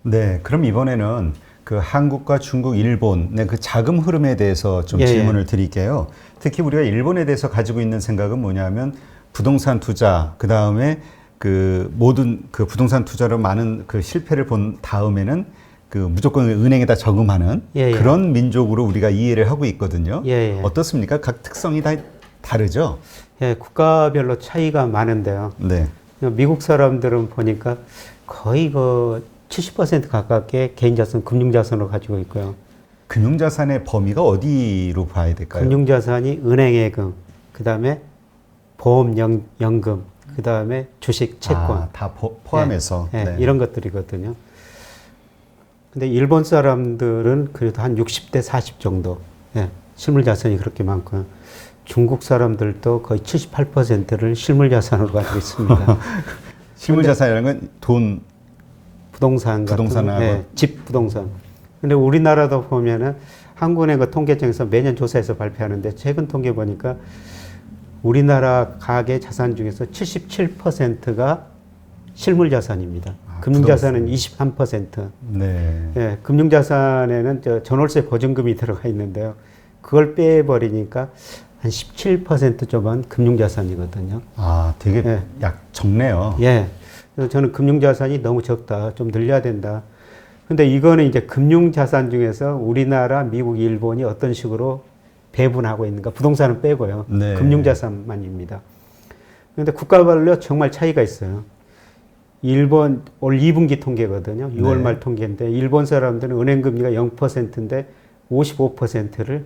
네, 그럼 이번에는 그 한국과 중국, 일본의 그 자금 흐름에 대해서 좀 예, 질문을 드릴게요. 특히 우리가 일본에 대해서 가지고 있는 생각은 뭐냐면 부동산 투자, 그 다음에 그 모든 그 부동산 투자로 많은 그 실패를 본 다음에는 그 무조건 은행에다 저금하는 예, 예. 그런 민족으로 우리가 이해를 하고 있거든요. 예, 예. 어떻습니까? 각 특성이 다 다르죠? 예, 국가별로 차이가 많은데요. 네. 미국 사람들은 보니까 거의 그 70% 가깝게 개인자산, 금융자산으로 가지고 있고요. 금융자산의 범위가 어디로 봐야 될까요? 금융자산이 은행예금, 그 다음에 보험연금, 그 다음에 주식, 채권. 아, 다 포함해서. 예, 네. 이런 것들이거든요. 근데 일본 사람들은 그래도 한 60대 40 정도. 예, 실물자산이 그렇게 많고요. 중국 사람들도 거의 78%를 실물자산으로 가지고 있습니다. 실물자산이라는 건 돈, 부동산 같은 부동산하고. 예, 집 부동산. 근데 우리나라도 보면은 한국은행 그 통계청에서 매년 조사해서 발표하는데 최근 통계 보니까 우리나라 가계 자산 중에서 77%가 실물 자산입니다. 금융자산은 23%. 네. 예, 금융자산에는 전월세 보증금이 들어가 있는데요. 그걸 빼버리니까 한 17% 좀한 금융자산이거든요. 아, 되게 예. 적네요. 예. 그래서 저는 금융자산이 너무 적다. 좀 늘려야 된다. 근데 이거는 이제 금융자산 중에서 우리나라, 미국, 일본이 어떤 식으로 배분하고 있는가. 부동산은 빼고요. 네. 금융자산만입니다. 그런데 국가별로 정말 차이가 있어요. 일본 올 2분기 통계거든요. 6월 네. 말 통계인데 일본 사람들은 은행 금리가 0%인데 55%를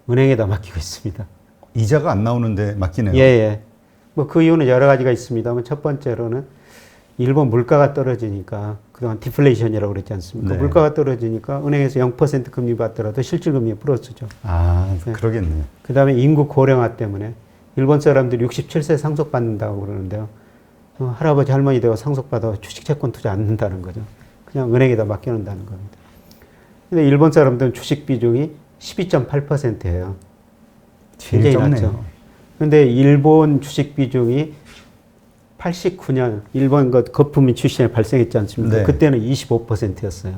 은행에다 맡기고 있습니다. 이자가 안 나오는데 맡기네요. 예, 예. 뭐 그 이유는 여러 가지가 있습니다만 첫 번째로는 일본 물가가 떨어지니까 그동안 디플레이션이라고 그랬지 않습니까? 네. 물가가 떨어지니까 은행에서 0% 금리 받더라도 실질금리 풀어주죠. 아, 네. 그러겠네요. 그 다음에 인구 고령화 때문에 일본 사람들이 67세 상속받는다고 그러는데요. 할아버지 할머니 되고 상속받아 주식채권 투자 안 한다는 거죠. 그냥 은행에다 맡겨놓는다는 겁니다. 근데 일본 사람들은 주식 비중이 12.8%예요. 제일 적네요. 근데 일본 주식 비중이 89년 일본 거품이 출시에 발생했지 않습니까? 네. 그때는 25%였어요.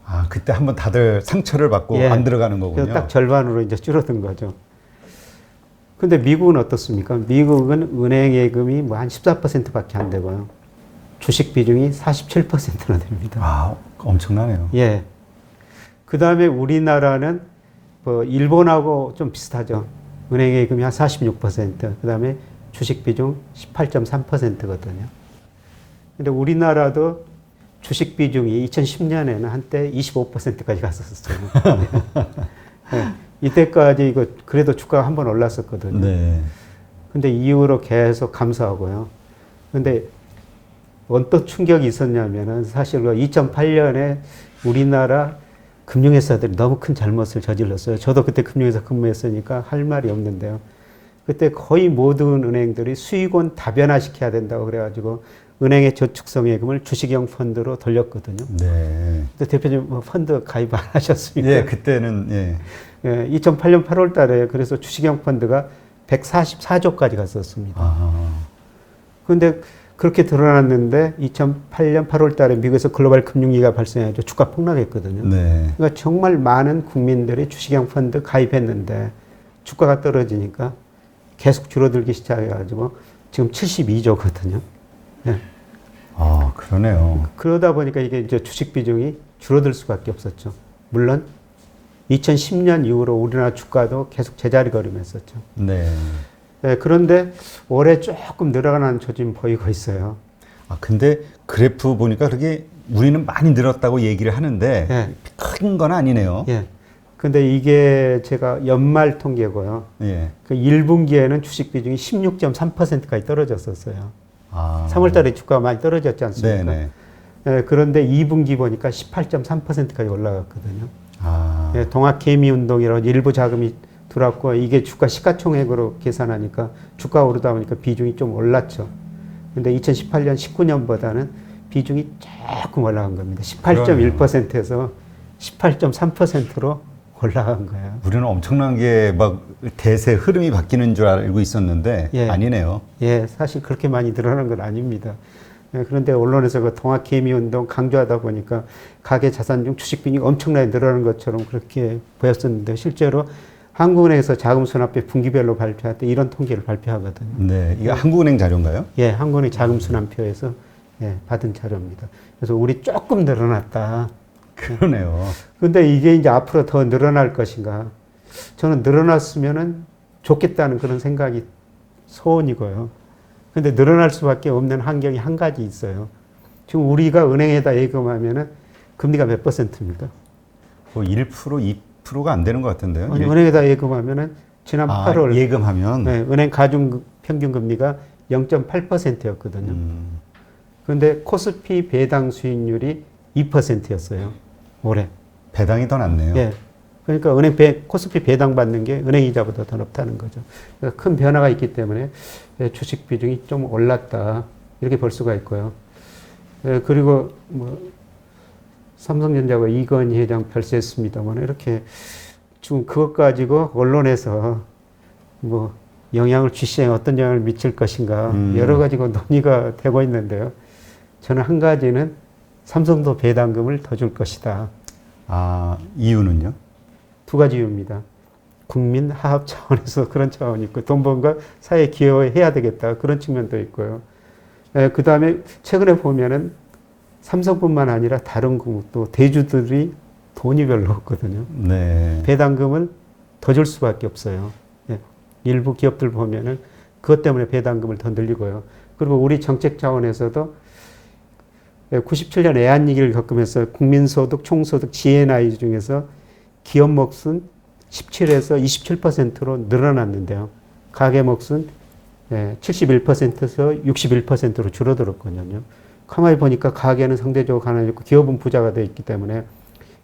아, 그때 한번 다들 상처를 받고 예. 안 들어가는 거군요. 그래서 딱 절반으로 이제 줄어든 거죠. 근데 미국은 어떻습니까? 미국은 은행 예금이 뭐 한 14%밖에 안 되고요. 주식 비중이 47%나 됩니다. 아, 엄청나네요. 예. 그 다음에 우리나라는 뭐 일본하고 좀 비슷하죠. 은행 예금이 한 46%, 그 다음에 주식 비중 18.3%거든요. 근데 우리나라도 주식 비중이 2010년에는 한때 25%까지 갔었어요. 네. 이때까지 이거 그래도 주가가 한번 올랐었거든요. 네. 근데 이후로 계속 감소하고요. 근데 어떤 충격이 있었냐면은 사실 2008년에 우리나라 금융회사들이 너무 큰 잘못을 저질렀어요. 저도 그때 금융회사 근무했으니까 할 말이 없는데요. 그때 거의 모든 은행들이 수익원 다변화 시켜야 된다고 그래가지고 은행의 저축성 예금을 주식형 펀드로 돌렸거든요. 네. 근데 대표님 뭐 펀드 가입 안 하셨습니까? 예, 그때는 예. 예, 2008년 8월 달에 그래서 주식형 펀드가 144조까지 갔었습니다. 아. 그런데 그렇게 드러났는데 2008년 8월 달에 미국에서 글로벌 금융위기가 발생해서 주가 폭락했거든요. 네. 그러니까 정말 많은 국민들이 주식형 펀드 가입했는데 주가가 떨어지니까 계속 줄어들기 시작해가지고 지금 72조거든요. 예. 아, 그러네요. 그러다 보니까 이게 이제 주식 비중이 줄어들 수밖에 없었죠. 물론 2010년 이후로 우리나라 주가도 계속 제자리 걸음했었죠. 네. 네, 그런데 올해 조금 늘어나는 조짐 보이고 있어요. 아, 근데 그래프 보니까 그렇게 우리는 많이 늘었다고 얘기를 하는데 예. 큰 건 아니네요. 예. 근데 이게 제가 연말 통계고요. 예. 그 1분기에는 주식 비중이 16.3%까지 떨어졌었어요. 아. 3월 달에 주가가 많이 떨어졌지 않습니까? 네네. 예, 그런데 2분기 보니까 18.3%까지 올라갔거든요. 아. 예, 동학개미운동이라고 일부 자금이 들어왔고 이게 주가 시가총액으로 계산하니까 주가 오르다 보니까 비중이 좀 올랐죠. 근데 2018년, 19년보다는 비중이 조금 올라간 겁니다. 18.1%에서 18.3%로 올라간 거예요. 우리는 엄청난 게 막 대세 흐름이 바뀌는 줄 알고 있었는데 예. 아니네요. 예, 사실 그렇게 많이 늘어난 건 아닙니다. 그런데 언론에서 그 통합개미운동 강조하다 보니까 가계 자산 중 주식 비중이 엄청나게 늘어나는 것처럼 그렇게 보였었는데 실제로 한국은행에서 자금순환표 분기별로 발표할 때 이런 통계를 발표하거든요. 네, 이게 한국은행 자료인가요? 예, 한국은행 자금순환표에서 예, 받은 자료입니다. 그래서 우리 조금 늘어났다. 그러네요. 근데 이게 이제 앞으로 더 늘어날 것인가? 저는 늘어났으면은 좋겠다는 그런 생각이 소원이고요. 근데 늘어날 수밖에 없는 환경이 한 가지 있어요. 지금 우리가 은행에다 예금하면은 금리가 몇 %입니까? 뭐 1%, 2%가 안 되는 것 같은데요. 아니, 은행에다 예금하면은 지난 8월 예금하면 네, 은행 가중 평균 금리가 0.8%였거든요. 그런데 코스피 배당 수익률이 2%였어요. 올해. 배당이 더 낫네요. 예. 그러니까 코스피 배당 받는 게 은행 이자보다 더 높다는 거죠. 그러니까 큰 변화가 있기 때문에 주식 비중이 좀 올랐다. 이렇게 볼 수가 있고요. 그리고 뭐 삼성전자가 이건희 회장 별세했습니다만 이렇게 지금 그것 가지고 언론에서 뭐 영향을 주시에 어떤 영향을 미칠 것인가 여러 가지가 논의가 되고 있는데요. 저는 한 가지는 삼성도 배당금을 더 줄 것이다. 아, 이유는요? 두 가지 이유입니다. 국민 하합 차원에서 그런 차원이 있고 돈 번 거 사회에 기여해야 되겠다. 그런 측면도 있고요. 그 다음에 최근에 보면은 삼성뿐만 아니라 다른 또 대주들이 돈이 별로 없거든요. 네. 배당금을 더 줄 수밖에 없어요. 예. 일부 기업들 보면은 그것 때문에 배당금을 더 늘리고요. 그리고 우리 정책 차원에서도 97년 애한위기를 겪으면서 국민소득, 총소득, GNI 중에서 기업 몫은 17에서 27%로 늘어났는데요. 가계 몫은 71%에서 61%로 줄어들었거든요. 가만히 보니까 가계는 상대적으로 가난했고 기업은 부자가 되어 있기 때문에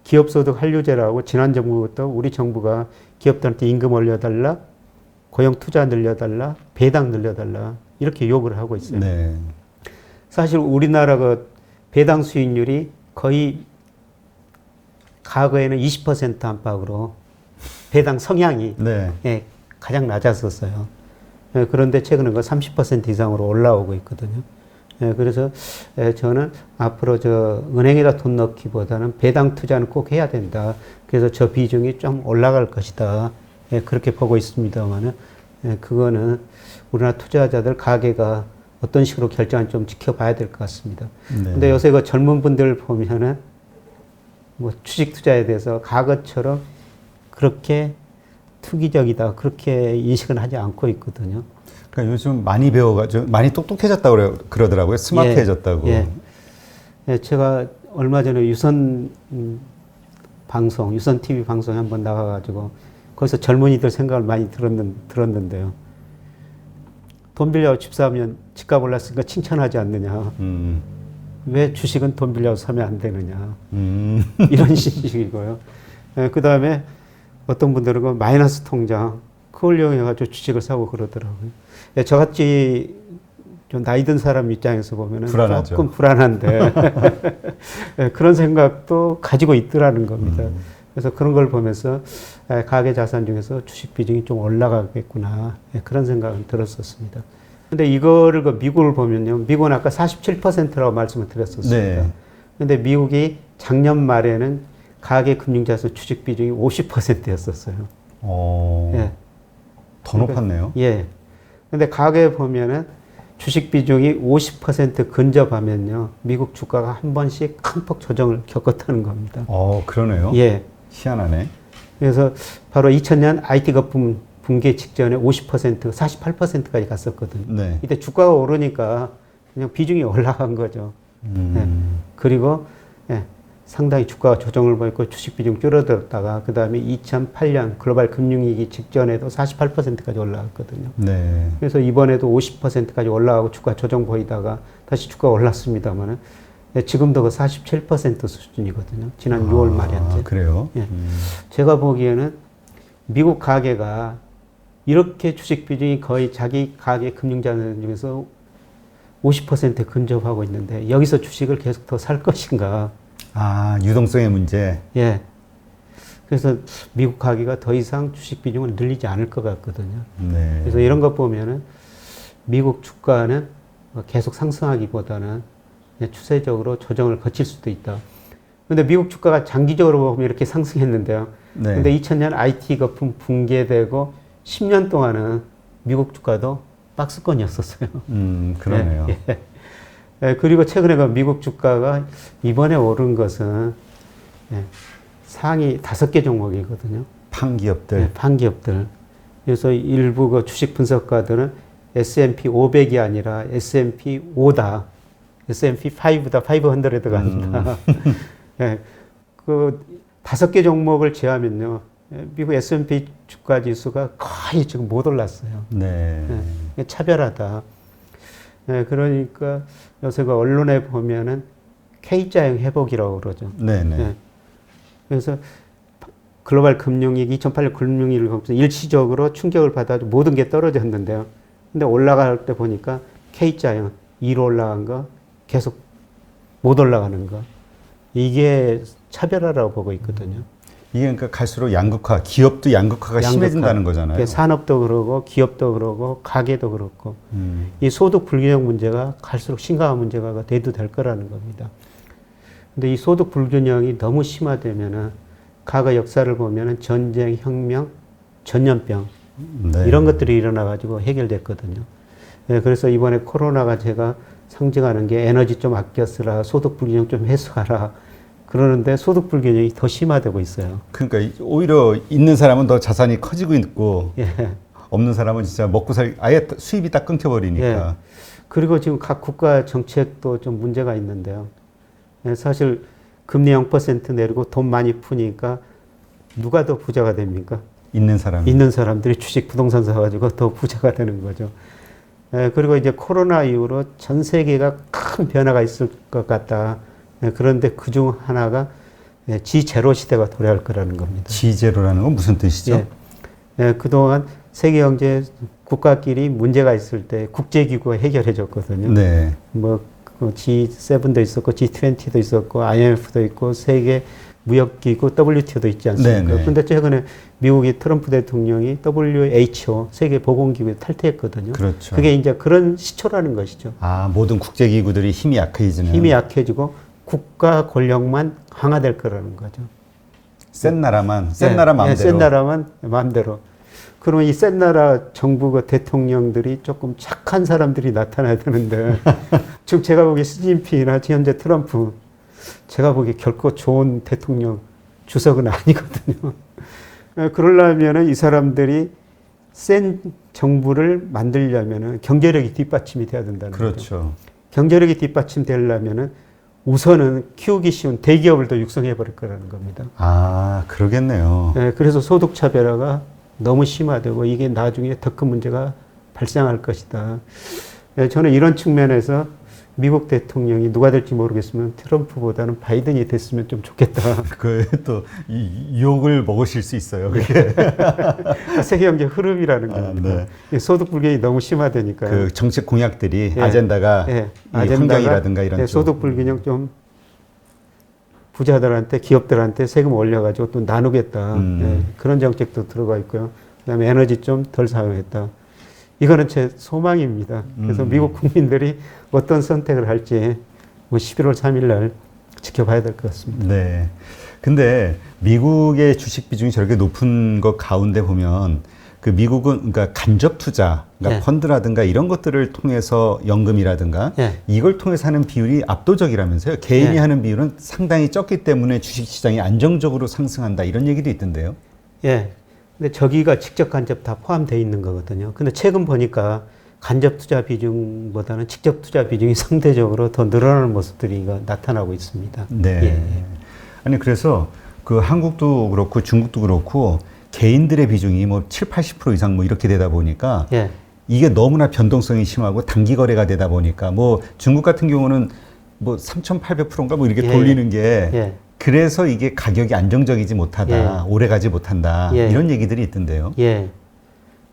기업소득 한류제라고 지난 정부부터 우리 정부가 기업들한테 임금 올려달라, 고용 투자 늘려달라, 배당 늘려달라 이렇게 요구를 하고 있어요. 네. 사실 우리나라가 배당 수익률이 거의 과거에는 20% 안팎으로 배당 성향이 네. 예, 가장 낮았었어요. 예, 그런데 최근에 그 30% 이상으로 올라오고 있거든요. 예, 그래서 저는 앞으로 저 은행에다 돈 넣기보다는 배당 투자는 꼭 해야 된다. 그래서 저 비중이 좀 올라갈 것이다. 예, 그렇게 보고 있습니다만은 그거는 우리나라 투자자들 가계가 어떤 식으로 결정할지 좀 지켜봐야 될 것 같습니다. 네. 근데 요새 그 젊은 분들 보면은 뭐 주식 투자에 대해서 과거처럼 그렇게 투기적이다 그렇게 인식은 하지 않고 있거든요. 그러니까 요즘 많이 배워가지고 많이 똑똑해졌다고 그러더라고요. 스마트해졌다고. 예. 예, 제가 얼마 전에 유선 TV 방송에 한번 나가가지고 거기서 젊은이들 생각을 많이 들었는데요. 돈 빌려 집 사면 집값 올랐으니까 칭찬하지 않느냐. 왜 주식은 돈 빌려 사면 안 되느냐. 이런 식이고요. 예, 그 다음에 어떤 분들은 그 마이너스 통장 그걸 이용해가지고 주식을 사고 그러더라고요. 예, 저같이 좀 나이 든 사람 입장에서 보면은 불안하죠. 조금 불안한데 예, 그런 생각도 가지고 있더라는 겁니다. 그래서 그런 걸 보면서 가계 자산 중에서 주식 비중이 좀 올라가겠구나 그런 생각은 들었었습니다. 근데 이거를 그 미국을 보면요, 미국은 아까 47%라고 말씀을 드렸었습니다. 네. 근데 미국이 작년 말에는 가계 금융자산 주식 비중이 50%였었어요. 예. 더 높았네요. 예. 근데 가계에 보면은 주식 비중이 50% 근접하면요, 미국 주가가 한 번씩 큰 폭 조정을 겪었다는 겁니다. 그러네요. 예. 희한하네. 그래서 바로 2000년 IT 거품 붕괴 직전에 50%, 48%까지 갔었거든요. 네. 이때 주가가 오르니까 그냥 비중이 올라간 거죠. 예. 그리고 예, 상당히 주가가 조정을 보였고 주식 비중 줄어들었다가 그 다음에 2008년 글로벌 금융위기 직전에도 48%까지 올라갔거든요. 네. 그래서 이번에도 50%까지 올라가고 주가 조정 보이다가 다시 주가가 올랐습니다만은 지금도 그 47% 수준이거든요. 지난 6월 말에 현재. 그래요? 예. 제가 보기에는 미국 가계가 이렇게 주식 비중이 거의 자기 가계 금융자산 중에서 50% 근접하고 있는데 여기서 주식을 계속 더 살 것인가. 유동성의 문제. 예. 그래서 미국 가계가 더 이상 주식 비중을 늘리지 않을 것 같거든요. 네. 그래서 이런 것 보면은 미국 주가는 계속 상승하기보다는 추세적으로 조정을 거칠 수도 있다. 근데 미국 주가가 장기적으로 보면 이렇게 상승했는데요. 네. 근데 2000년 IT 거품 붕괴되고 10년 동안은 미국 주가도 박스권이었었어요. 그러네요. 그리고 최근에 그 미국 주가가 이번에 오른 것은 상위 5개 종목이거든요. 판기업들. 판기업들. 그래서 일부 그 주식 분석가들은 S&P 500이 아니라 S&P 5다. S&P 5다. 500가 아니다. 그 5개 종목을 제하면요. 미국 S&P 주가 지수가 거의 지금 못 올랐어요. 네. 차별하다. 그러니까 요새 그 언론에 보면은 K자형 회복이라고 그러죠. 네네. 그래서 글로벌 금융위기, 2008년 금융위기를 겪으면서 일시적으로 충격을 받아서 모든 게 떨어졌는데요. 근데 올라갈 때 보니까 K자형, 2로 올라간 거, 계속 못 올라가는 거. 이게 차별화라고 보고 있거든요. 이게 그러니까 갈수록 양극화, 기업도 양극화가 심해진다는 거잖아요. 산업도 그러고, 기업도 그러고, 가게도 그렇고. 이 소득 불균형 문제가 갈수록 심각한 문제가 돼도 될 거라는 겁니다. 근데 이 소득 불균형이 너무 심화되면은 과거 역사를 보면은 전쟁, 혁명, 전염병 네. 이런 것들이 일어나가지고 해결됐거든요. 그래서 이번에 코로나가 제가 상징하는 게 에너지 좀 아껴 쓰라, 소득 불균형 좀 해소하라. 그러는데 소득 불균형이 더 심화되고 있어요. 그러니까 오히려 있는 사람은 더 자산이 커지고 있고 예. 없는 사람은 진짜 먹고 살 아예 수입이 딱 끊겨버리니까. 예. 그리고 지금 각 국가 정책도 좀 문제가 있는데요. 사실 금리 0% 내리고 돈 많이 푸니까 누가 더 부자가 됩니까? 있는 사람. 있는 사람들이 주식 부동산 사가지고 더 부자가 되는 거죠. 그리고 이제 코로나 이후로 전 세계가 큰 변화가 있을 것 같다. 그런데 그중 하나가 G0 시대가 도래할 거라는 겁니다. G0라는 건 무슨 뜻이죠? 그동안 세계 경제 국가끼리 문제가 있을 때 국제기구가 해결해 줬거든요. 네. 뭐 G7도 있었고 G20도 있었고 IMF도 있고 세계 무역기구 WTO도 있지 않습니까? 그런데 최근에 미국이 트럼프 대통령이 WHO 세계보건기구에 탈퇴했거든요. 그렇죠. 그게 이제 그런 시초라는 것이죠. 아, 모든 국제기구들이 힘이 약해지는. 힘이 약해지고 국가 권력만 강화될 거라는 거죠. 센 나라만, 센 나라 마음대로. 센 나라만 마음대로. 그러면 이 센 나라 정부가 대통령들이 조금 착한 사람들이 나타나야 되는데 지금 제가 보기에 시진핑이나 현재 트럼프 제가 보기에 결코 좋은 대통령 주석은 아니거든요. 그러려면 이 사람들이 센 정부를 만들려면 경제력이 뒷받침이 돼야 된다는 거죠. 그렇죠. 경제력이 뒷받침되려면 우선은 키우기 쉬운 대기업을 더 육성해 버릴 거라는 겁니다. 아, 그러겠네요. 그래서 소득 차별화가 너무 심화되고 이게 나중에 더 큰 문제가 발생할 것이다. 저는 이런 측면에서 미국 대통령이 누가 될지 모르겠으면 트럼프보다는 바이든이 됐으면 좀 좋겠다. 그 또 욕을 먹으실 수 있어요. 그게. 세계 경제 흐름이라는 겁니다. 네. 소득 불균형이 너무 심화되니까. 그 정책 공약들이 아젠다가 환경이라든가 이런 소득 불균형 좀 부자들한테 기업들한테 세금 올려가지고 또 나누겠다. 그런 정책도 들어가 있고요. 그다음에 에너지 좀 덜 사용했다. 이거는 제 소망입니다. 그래서 미국 국민들이 어떤 선택을 할지 11월 3일 날 지켜봐야 될 것 같습니다. 네. 근데 미국의 주식 비중이 저렇게 높은 것 가운데 보면 그 미국은 그러니까 간접 투자, 그러니까 펀드라든가 이런 것들을 통해서 연금이라든가 이걸 통해서 하는 비율이 압도적이라면서요. 개인이 하는 비율은 상당히 적기 때문에 주식 시장이 안정적으로 상승한다 이런 얘기도 있던데요. 예. 근데 저기가 직접 간접 다 포함되어 있는 거거든요. 근데 최근 보니까 간접 투자 비중보다는 직접 투자 비중이 상대적으로 더 늘어나는 모습들이 나타나고 있습니다. 네. 아니 그래서 그 한국도 그렇고 중국도 그렇고 개인들의 비중이 뭐 7, 80% 이상 뭐 이렇게 되다 보니까 이게 너무나 변동성이 심하고 단기 거래가 되다 보니까 뭐 중국 같은 경우는 뭐 3,800%인가 뭐 이렇게 돌리는 게 그래서 이게 가격이 안정적이지 못하다, 오래 가지 못한다 이런 얘기들이 있던데요.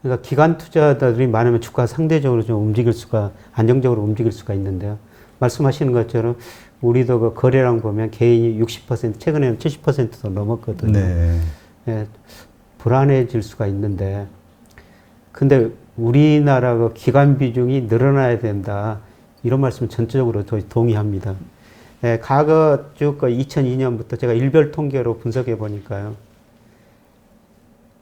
그러니까 기관 투자자들이 많으면 주가 상대적으로 좀 움직일 수가 안정적으로 움직일 수가 있는데요. 말씀하시는 것처럼 우리도 그 거래량 보면 개인이 60% 최근에는 70%도 넘었거든요. 불안해질 수가 있는데 근데 우리나라 그 기관 비중이 늘어나야 된다. 이런 말씀은 전적으로 동의합니다. 예, 과거 쭉 2002년부터 제가 일별 통계로 분석해 보니까요.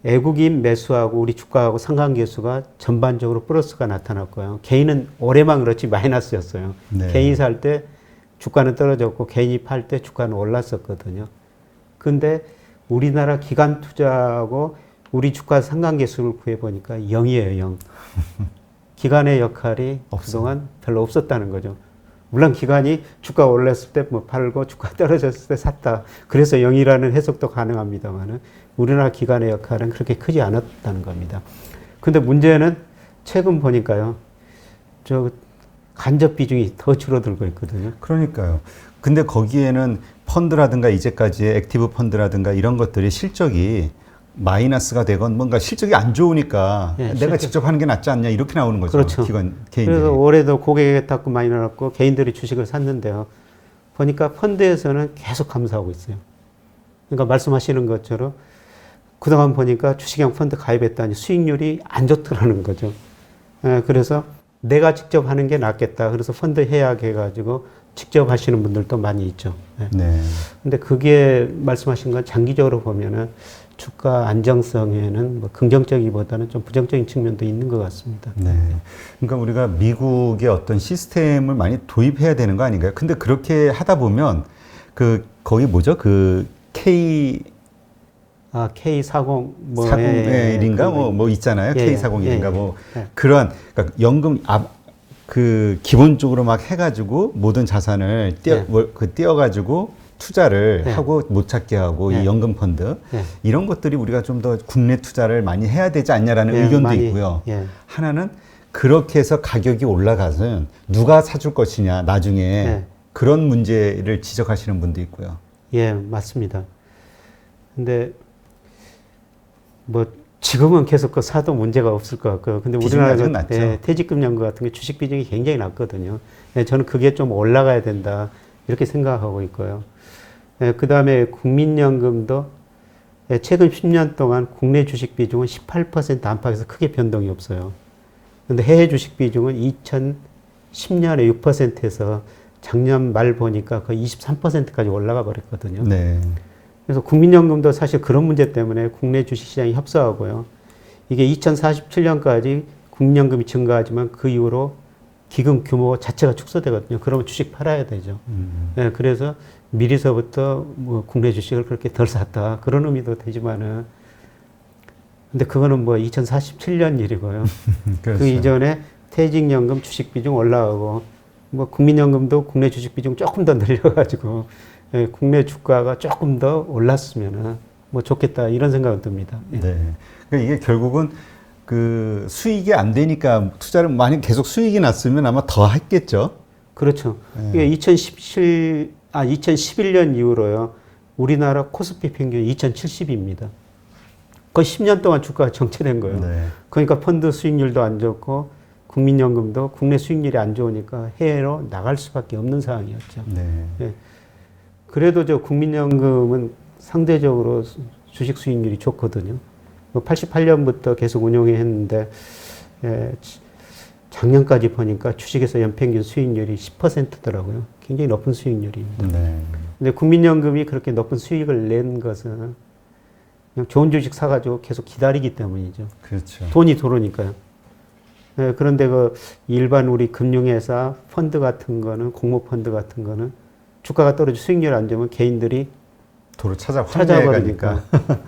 외국인 매수하고 우리 주가하고 상관계수가 전반적으로 플러스가 나타났고요. 개인은 올해만 그렇지 마이너스였어요. 네. 개인이 살 때 주가는 떨어졌고 개인이 팔 때 주가는 올랐었거든요. 근데 우리나라 기관 투자하고 우리 주가 상관계수를 구해보니까 0이에요, 0. 기관의 역할이 그동안 별로 없었다는 거죠. 물론 기관이 주가 올랐을 때 뭐 팔고 주가 떨어졌을 때 샀다. 그래서 0이라는 해석도 가능합니다만은 우리나라 기관의 역할은 그렇게 크지 않았다는 겁니다. 근데 문제는 최근 보니까요. 저 간접 비중이 더 줄어들고 있거든요. 그러니까요. 근데 거기에는 펀드라든가 이제까지의 액티브 펀드라든가 이런 것들이 실적이 마이너스가 되건 뭔가 실적이 안 좋으니까 예, 내가 직접 하는 게 낫지 않냐 이렇게 나오는 거죠. 그렇죠. 개인들이. 그래서 올해도 고객 탁구 많이 나왔고 개인들이 주식을 샀는데요. 보니까 펀드에서는 계속 감소하고 있어요. 그러니까 말씀하시는 것처럼 그동안 보니까 주식형 펀드 가입했다니 수익률이 안 좋더라는 거죠. 예, 그래서 내가 직접 하는 게 낫겠다. 그래서 펀드 해약해가지고 직접 하시는 분들도 많이 있죠. 예. 네. 근데 그게 말씀하신 건 장기적으로 보면은 주가 안정성에는 뭐 긍정적이보다는 좀 부정적인 측면도 있는 것 같습니다. 네. 그러니까 우리가 미국의 어떤 시스템을 많이 도입해야 되는 거 아닌가요? 근데 그렇게 하다 보면 거기 뭐죠? K40 뭐 401인가 뭐 있잖아요. 예, K401인가 예, 뭐 예. 그러한 그러니까 연금 기본적으로 막 해가지고 모든 자산을 띄어가지고 투자를 예. 하고 못 찾게 하고 예. 이 연금 펀드 예. 이런 것들이 우리가 좀 더 국내 투자를 많이 해야 되지 않냐라는 예, 의견도 많이, 있고요. 예. 하나는 그렇게 해서 가격이 올라가서는 누가 사줄 것이냐 나중에 예. 그런 문제를 지적하시는 분도 있고요. 예, 맞습니다. 근데 뭐 지금은 계속 그 사도 문제가 없을 것 같고요. 근데 비중이 우리나라 아직은 낮죠. 퇴직금연금 같은 게 주식 비중이 굉장히 낮거든요. 예, 저는 그게 좀 올라가야 된다 이렇게 생각하고 있고요. 예, 그 다음에 국민연금도 최근 10년 동안 국내 주식 비중은 18% 안팎에서 크게 변동이 없어요. 근데 해외 주식 비중은 2010년에 6%에서 작년 말 보니까 거의 23%까지 올라가 버렸거든요. 네. 그래서 국민연금도 사실 그런 문제 때문에 국내 주식시장이 협소하고요. 이게 2047년까지 국민연금이 증가하지만 그 이후로 기금 규모 자체가 축소되거든요. 그러면 주식 팔아야 되죠. 네, 그래서 미리서부터 뭐 국내 주식을 그렇게 덜 샀다. 그런 의미도 되지만은. 근데 그거는 뭐 2047년 일이고요. 그렇죠. 그 이전에 퇴직연금 주식 비중 올라가고 뭐 국민연금도 국내 주식 비중 조금 더 늘려가지고 예, 국내 주가가 조금 더 올랐으면은 뭐 좋겠다 이런 생각은 듭니다. 예. 네. 그러니까 이게 결국은 그 수익이 안 되니까 투자를 만약 계속 수익이 났으면 아마 더 했겠죠. 그렇죠. 예. 이게 2011년 이후로요. 우리나라 코스피 평균이 2070입니다. 거의 10년 동안 주가가 정체된 거예요. 네. 그러니까 펀드 수익률도 안 좋고 국민연금도 국내 수익률이 안 좋으니까 해외로 나갈 수밖에 없는 상황이었죠. 네. 예. 그래도 저 국민연금은 상대적으로 주식 수익률이 좋거든요. 88년부터 계속 운용했는데 작년까지 보니까 주식에서 연평균 수익률이 10%더라고요. 굉장히 높은 수익률입니다. 네. 근데 국민연금이 그렇게 높은 수익을 낸 것은 그냥 좋은 주식 사가지고 계속 기다리기 때문이죠. 그렇죠. 돈이 들어오니까요. 네, 그런데 그 일반 우리 금융회사 펀드 같은 거는 공모펀드 같은 거는 주가가 떨어져 수익률 안 좋으면 개인들이 도로 찾아버리니까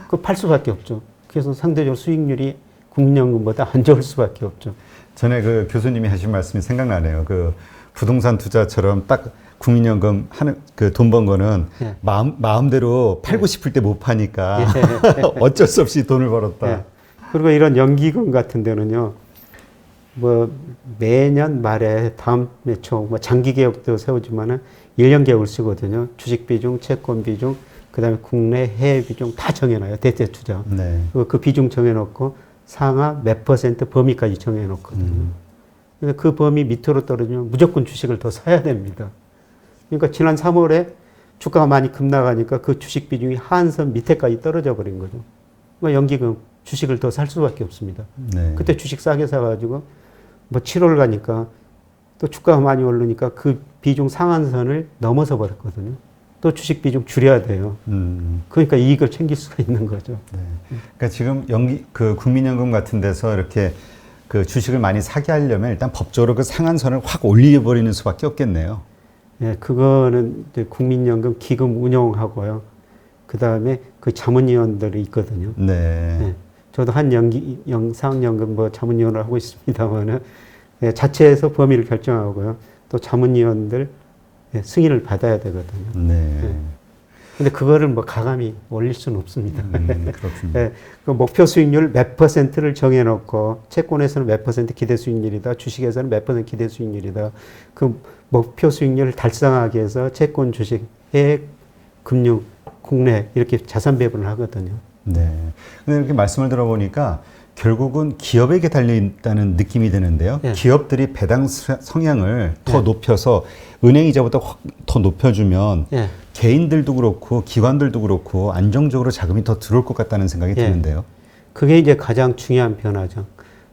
그 팔 수밖에 없죠. 그래서 상대적으로 수익률이 국민연금보다 안 좋을 수밖에 없죠. 전에 그 교수님이 하신 말씀이 생각나네요. 그 부동산 투자처럼 딱 국민연금 하는 그 돈 번 거는 예. 마음대로 팔고 싶을 때 못 파니까 예. 어쩔 수 없이 돈을 벌었다. 예. 그리고 이런 연기금 같은 데는요, 뭐 매년 말에 다음 초 뭐 장기 계획도 세우지만은 1년 계획을 쓰거든요. 주식 비중, 채권 비중, 그다음에 국내 해외 비중 다 정해놔요. 대체 투자. 네. 그 비중 정해놓고 상하 몇 퍼센트 범위까지 정해놓거든요. 그러니까 그 범위 밑으로 떨어지면 무조건 주식을 더 사야 됩니다. 그러니까 지난 3월에 주가가 많이 급락하니까 그 주식 비중이 하한선 밑에까지 떨어져 버린 거죠. 그러니까 연기금 주식을 더 살 수밖에 없습니다. 네. 그때 주식 싸게 사가지고 뭐 7월 가니까 또 주가가 많이 오르니까 그 비중 상한선을 넘어서 버렸거든요. 또 주식 비중 줄여야 돼요. 그러니까 이익을 챙길 수가 있는 거죠. 네. 그러니까 지금 그 국민연금 같은 데서 이렇게 그 주식을 많이 사게 하려면 일단 법적으로 그 상한선을 확 올려버리는 수밖에 없겠네요. 예, 그거는 이제 국민연금 기금 운용하고요. 그 다음에 그 자문위원들이 있거든요. 네. 예, 저도 한 영상연금 뭐 자문위원을 하고 있습니다만은 예, 자체에서 범위를 결정하고요. 또 자문위원들 예, 승인을 받아야 되거든요. 네. 예. 근데 그거를 뭐 가감히 올릴 수는 없습니다. 그렇군요. 예, 그 목표 수익률 몇 %를 정해놓고 채권에서는 몇 % 기대 수익률이다, 주식에서는 몇 % 기대 수익률이다. 그 목표 수익률을 달성하기 위해서 채권, 주식, 해외, 금융, 국내 이렇게 자산 배분을 하거든요. 네. 근데 이렇게 말씀을 들어보니까 결국은 기업에게 달려 있다는 느낌이 드는데요. 예. 기업들이 배당 성향을 더 예. 높여서 은행 이자보다 확 더 높여주면 예. 개인들도 그렇고 기관들도 그렇고 안정적으로 자금이 더 들어올 것 같다는 생각이 예. 드는데요. 그게 이제 가장 중요한 변화죠.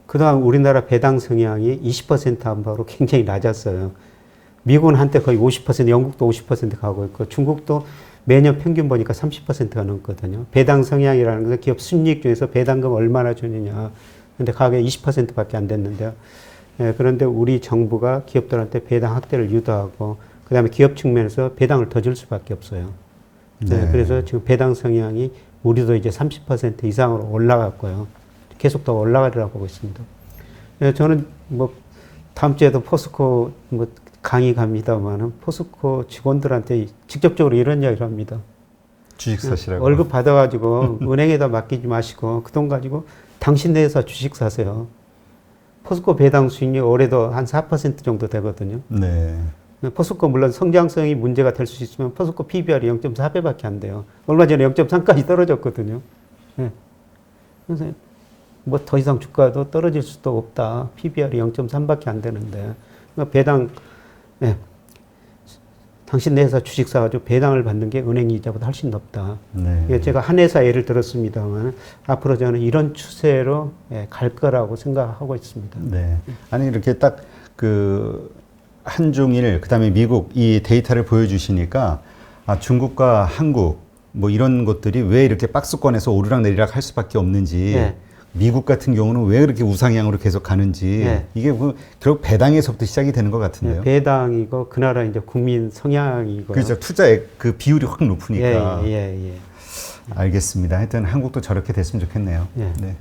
그동안 우리나라 배당 성향이 20% 안팎으로 굉장히 낮았어요. 미국은 한때 거의 50%, 영국도 50% 가고 있고 중국도 매년 평균 보니까 30%가 넘거든요. 배당 성향이라는 것은 기업 순이익 중에서 배당금 얼마나 주느냐. 근데 가격이 20%밖에 안 됐는데요. 예, 그런데 우리 정부가 기업들한테 배당 확대를 유도하고 그다음에 기업 측면에서 배당을 더 줄 수밖에 없어요. 네. 그래서 지금 배당 성향이 우리도 이제 30% 이상으로 올라갔고요. 계속 더 올라가리라고 보고 있습니다. 예, 저는 뭐 다음 주에도 포스코 뭐 강의 갑니다만은 포스코 직원들한테 직접적으로 이런 이야기를 합니다. 주식 사시라고. 월급 받아가지고 은행에다 맡기지 마시고 그 돈 가지고 당신 네 회사 주식 사세요. 포스코 배당 수익률 올해도 한 4% 정도 되거든요. 네. 포스코 물론 성장성이 문제가 될 수 있지만 포스코 PBR이 0.4배밖에 안 돼요. 얼마 전에 0.3까지 떨어졌거든요. 네. 그래서 뭐 더 이상 주가도 떨어질 수도 없다. PBR이 0.3밖에 안 되는데 그러니까 배당 네. 당신 내 회사 주식 사가지고 배당을 받는 게 은행 이자보다 훨씬 높다. 네. 제가 한 회사 예를 들었습니다만 앞으로 저는 이런 추세로 갈 거라고 생각하고 있습니다. 네. 아니 이렇게 딱 그 한중일 그다음에 미국 이 데이터를 보여주시니까 아, 중국과 한국 뭐 이런 것들이 왜 이렇게 박스권에서 오르락 내리락 할 수밖에 없는지 네. 미국 같은 경우는 왜 그렇게 우상향으로 계속 가는지 네. 이게 결국 배당에서부터 시작이 되는 것 같은데요. 배당이고 그 나라 이제 국민 성향이고 그렇죠. 투자액 그 비율이 확 높으니까. 예. 알겠습니다. 하여튼 한국도 저렇게 됐으면 좋겠네요. 예. 네.